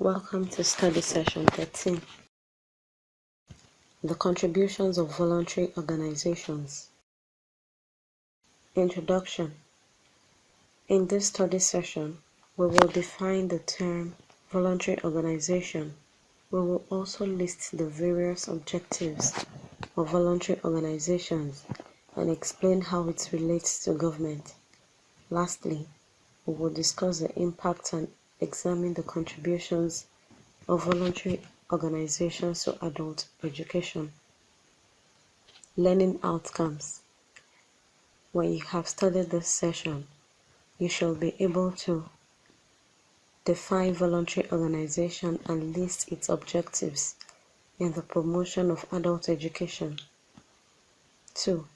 Welcome to study session 13. The contributions of voluntary organizations. Introduction. In this study session, we will define the term voluntary organization. We will also list the various objectives of voluntary organizations and explain how it relates to government. Lastly, we will discuss the impact and examine the contributions of voluntary organizations to adult education. Learning outcomes. When you have studied this session, you shall be able to define voluntary organization and list its objectives in the promotion of adult education. 2.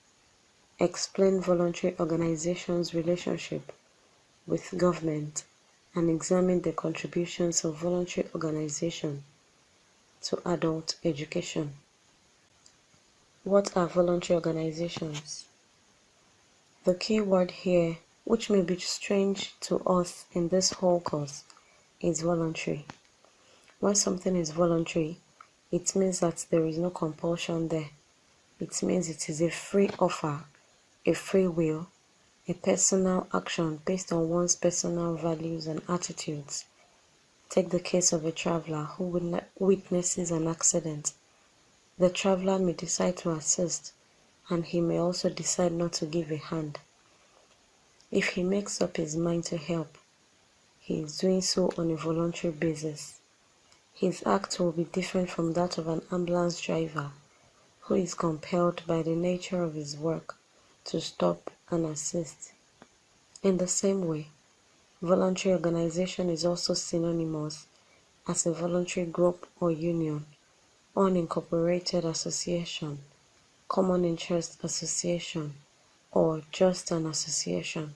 Explain voluntary organizations' relationship with government and examine the contributions of voluntary organization to adult education. What are voluntary organizations? The key word here, which may be strange to us in this whole course, is voluntary. When something is voluntary, it means that there is no compulsion there. It means it is a free offer, a free will, a personal action based on one's personal values and attitudes. Take the case of a traveler who witnesses an accident. The traveler may decide to assist, and he may also decide not to give a hand. If he makes up his mind to help, he is doing so on a voluntary basis. His act will be different from that of an ambulance driver who is compelled by the nature of his work to stop and assist. In the same way, voluntary organization is also synonymous as a voluntary group or union, unincorporated association, common interest association, or just an association.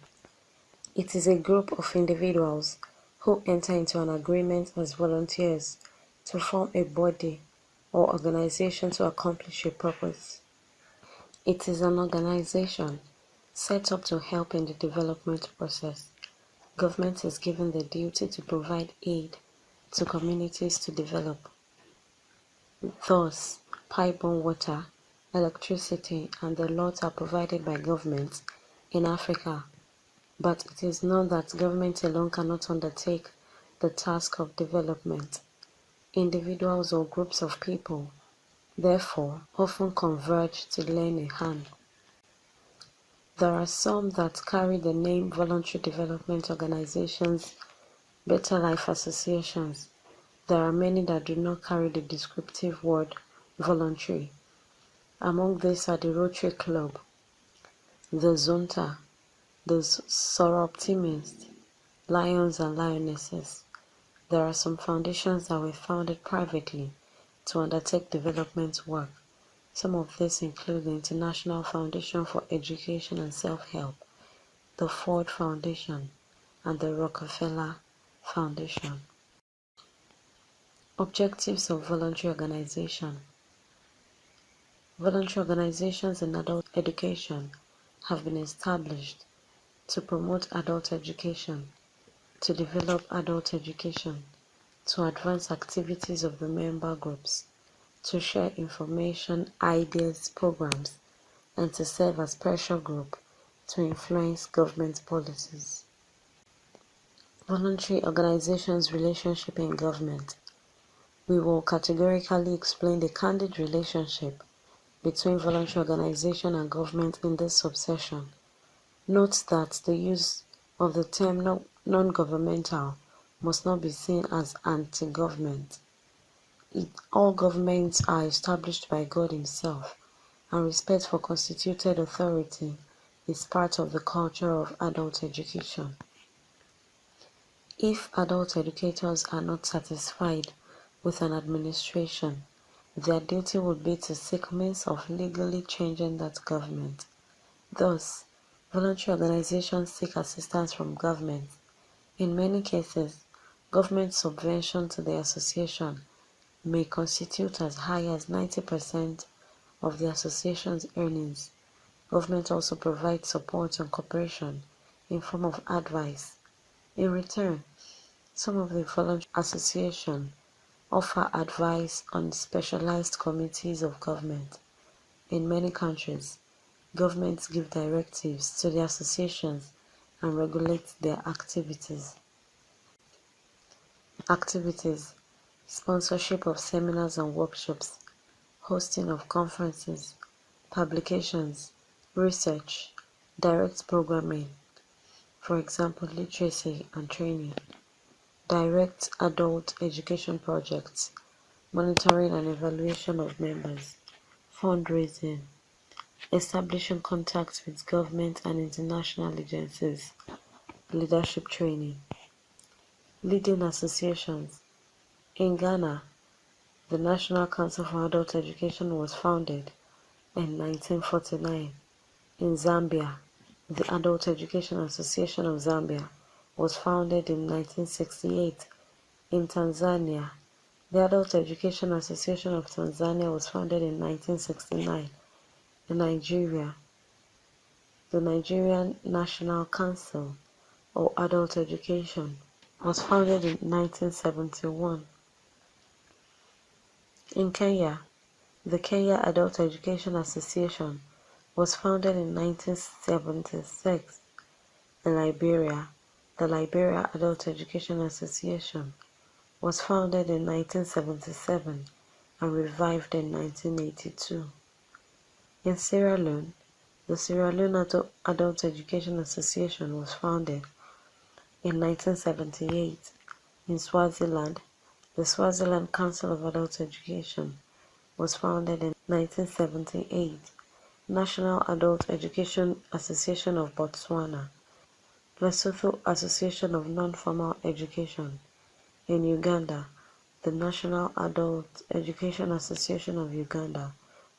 It is a group of individuals who enter into an agreement as volunteers to form a body or organization to accomplish a purpose. It is an organization set up to help in the development process. Government is given the duty to provide aid to communities to develop. Thus, pipe-borne water, electricity, and the lot are provided by government in Africa. But it is known that government alone cannot undertake the task of development. Individuals or groups of people, therefore, often converge to lend a hand. There are some that carry the name voluntary development organizations, better life associations. There are many that do not carry the descriptive word voluntary. Among these are the Rotary Club, the Zonta, the Soroptimists, Lions and Lionesses. There are some foundations that were founded privately to undertake development work. Some of these include the International Foundation for Education and Self-Help, the Ford Foundation, and the Rockefeller Foundation. Objectives of voluntary organization. Voluntary organizations in adult education have been established to promote adult education, to develop adult education, to advance activities of the member groups, to share information, ideas, programs, and to serve as pressure group to influence government policies. Voluntary organizations' relationship in government. We will categorically explain the candid relationship between voluntary organization and government in this subsection. Note that the use of the term non-governmental must not be seen as anti-government. All governments are established by God Himself, and respect for constituted authority is part of the culture of adult education. If adult educators are not satisfied with an administration, their duty would be to seek means of legally changing that government. Thus, voluntary organizations seek assistance from government. In many cases, government subvention to the association may constitute as high as 90% of the association's earnings. Government also provides support and cooperation in form of advice. In return, Some of the voluntary associations offer advice on specialized committees of government. In many countries, governments give directives to the associations and regulate their activities. Sponsorship of seminars and workshops, hosting of conferences, publications, research, direct programming, for example literacy and training, direct adult education projects, monitoring and evaluation of members, fundraising, establishing contacts with government and international agencies, leadership training, leading associations. In Ghana, the National Council for Adult Education was founded in 1949. In Zambia, the Adult Education Association of Zambia was founded in 1968. In Tanzania, the Adult Education Association of Tanzania was founded in 1969. In Nigeria, the Nigerian National Council or Adult Education was founded in 1971. In Kenya, the Kenya Adult Education Association was founded in 1976. In Liberia, the Liberia Adult Education Association was founded in 1977 and revived in 1982. In Sierra Leone, the Sierra Leone Adult Education Association was founded in 1978. In Swaziland, the Swaziland Council of Adult Education was founded in 1978. National Adult Education Association of Botswana, Lesotho Association of Non-Formal Education. In Uganda, the National Adult Education Association of Uganda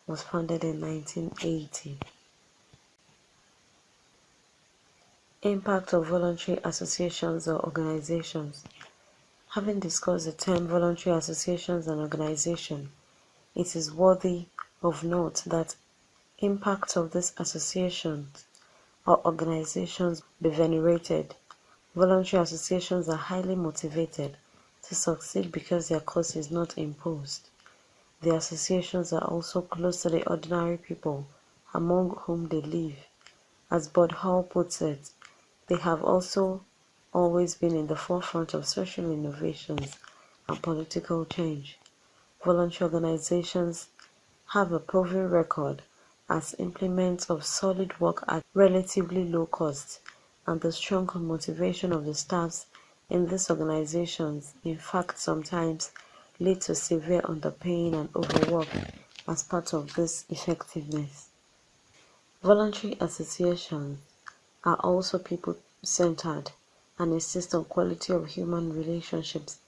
was founded in 1980. Impact of voluntary associations or organizations. Having discussed the term voluntary associations and organization, it is worthy of note that impact of these associations or organizations be venerated. Voluntary associations are highly motivated to succeed because their cause is not imposed. The associations are also close to the ordinary people among whom they live. As Bud Hall puts it, they have also always been in the forefront of social innovations and political change. Voluntary organizations have a proven record as implements of solid work at relatively low cost, and the strong motivation of the staffs in these organizations in fact sometimes lead to severe underpaying and overwork as part of this effectiveness. Voluntary associations are also people-centered and insist on quality of human relationships.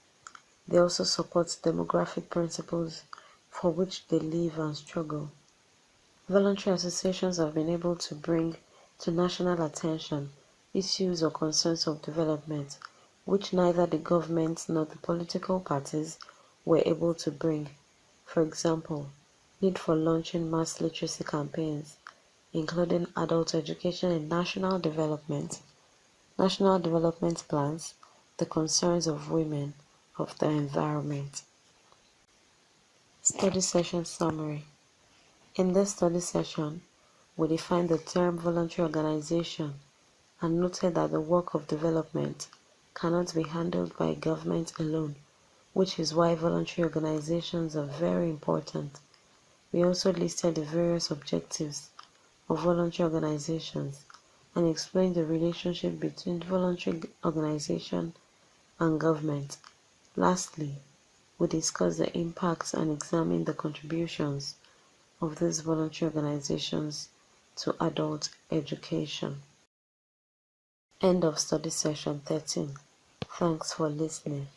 They also support demographic principles for which they live and struggle. Voluntary associations have been able to bring to national attention issues or concerns of development which neither the government nor the political parties were able to bring. For example, need for launching mass literacy campaigns, including adult education and national development plans, the concerns of women, of the environment. Study session summary. In this study session, we defined the term voluntary organization and noted that the work of development cannot be handled by government alone, which is why voluntary organizations are very important. We also listed the various objectives of voluntary organizations and explained the relationship between voluntary organization and government. Lastly, we discussed the impacts and examined the contributions of these voluntary organizations to adult education. End of study session 13. Thanks for listening.